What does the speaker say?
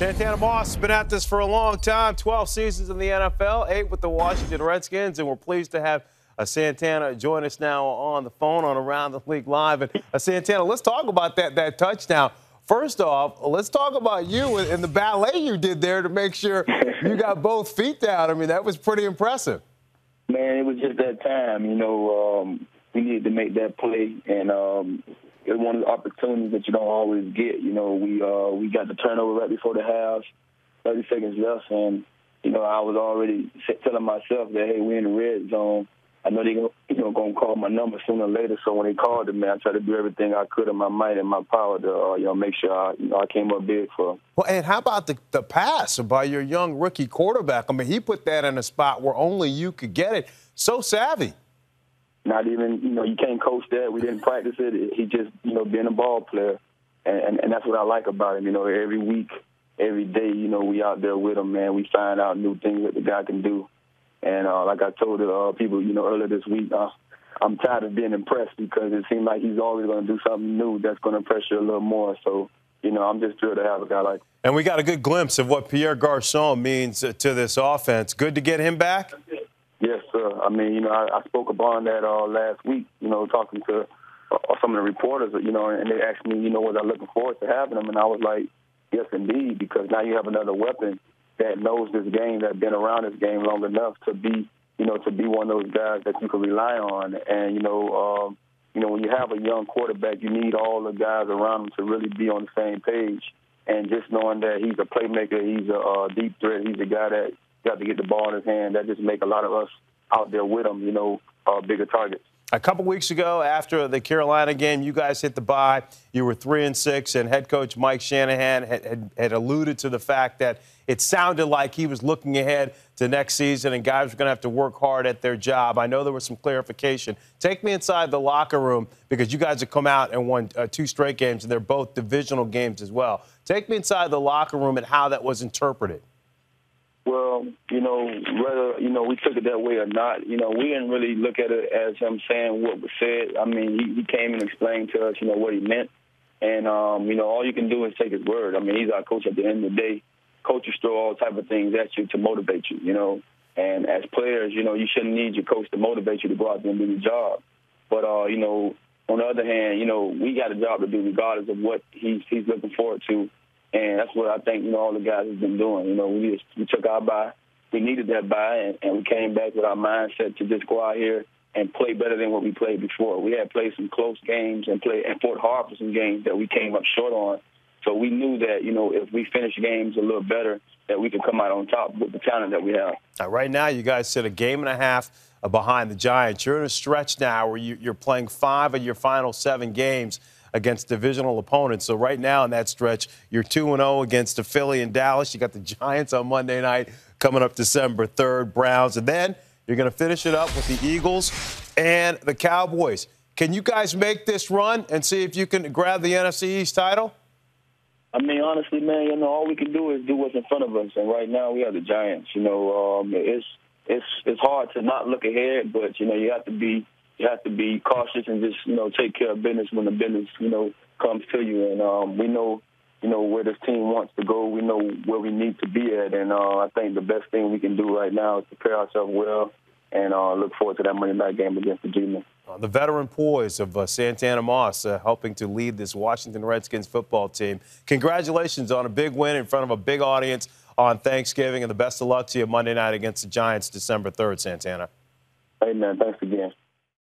Santana Moss has been at this for a long time, 12 seasons in the NFL, 8 with the Washington Redskins, and we're pleased to have Santana join us now on the phone on Around the League Live. And Santana, let's talk about that touchdown. First off, let's talk about you and the ballet you did there to make sure you got both feet down. I mean, that was pretty impressive. Man, it was just that time, we needed to make that play, and it was one of the opportunities that you don't always get. We got the turnover right before the half, 30 seconds left, and, I was already telling myself that, hey, we're in the red zone. I know they're going to call my number sooner or later, so when they called it, man, I tried to do everything I could in my might and my power to, make sure I came up big for them. Well, and how about the pass by your young rookie quarterback? I mean, he put that in a spot where only you could get it. So savvy. Not even, you can't coach that. We didn't practice it. He just, being a ball player. And that's what I like about him. Every week, every day, we out there with him, man. We find out new things that the guy can do. And like I told people, earlier this week, I'm tired of being impressed because it seems like he's always going to do something new that's going to impress you a little more. So, I'm just thrilled to have a guy like him. And we got a good glimpse of what Pierre Garçon means to this offense. Good to get him back? Yes, sir. I mean, I spoke upon that last week, talking to some of the reporters, and they asked me, was I looking forward to having him? And I was like, yes, indeed, because now you have another weapon that knows this game, that's been around this game long enough to be, to be one of those guys that you can rely on. And, when you have a young quarterback, you need all the guys around him to really be on the same page. And just knowing that he's a playmaker, he's a deep threat, he's a guy that got to get the ball in his hand, that just make a lot of us out there with him, bigger targets. A couple weeks ago, after the Carolina game, you guys hit the bye. You were 3-6, and head coach Mike Shanahan had alluded to the fact that it sounded like he was looking ahead to next season and guys were going to have to work hard at their job. I know there was some clarification. Take me inside the locker room because you guys have come out and won 2 straight games, and they're both divisional games as well. Take me inside the locker room and how that was interpreted. Well, whether, we took it that way or not, we didn't really look at it as him saying what was said. I mean, he came and explained to us, what he meant. And, all you can do is take his word. I mean, he's our coach at the end of the day. Coaches throw all type of things at you to motivate you, And as players, you shouldn't need your coach to motivate you to go out there and do your job. But, on the other hand, we got a job to do regardless of what he's looking forward to. And that's what I think, all the guys have been doing. We took our bye. We needed that bye, and we came back with our mindset to just go out here and play better than what we played before. We had played some close games and fought hard for some games that we came up short on. So we knew that, if we finish games a little better, that we could come out on top with the talent that we have. Right now, you guys sit a game and a half behind the Giants. You're in a stretch now where you're playing 5 of your final 7 games against divisional opponents. So right now in that stretch, you're 2-0 against the Philly and Dallas. You got the Giants on Monday night coming up December 3rd, Browns. And then you're going to finish it up with the Eagles and the Cowboys. Can you guys make this run and see if you can grab the NFC East title? I mean, honestly, man, all we can do is do what's in front of us. And right now we have the Giants. It's hard to not look ahead, but, you have to be cautious and just, take care of business when the business, comes to you. And we know, where this team wants to go. We know where we need to be at. And I think the best thing we can do right now is prepare ourselves well and look forward to that Monday night game against the G-Men. The veteran poise of Santana Moss helping to lead this Washington Redskins football team. Congratulations on a big win in front of a big audience on Thanksgiving, and the best of luck to you Monday night against the Giants December 3rd, Santana. Hey, man, thanks again.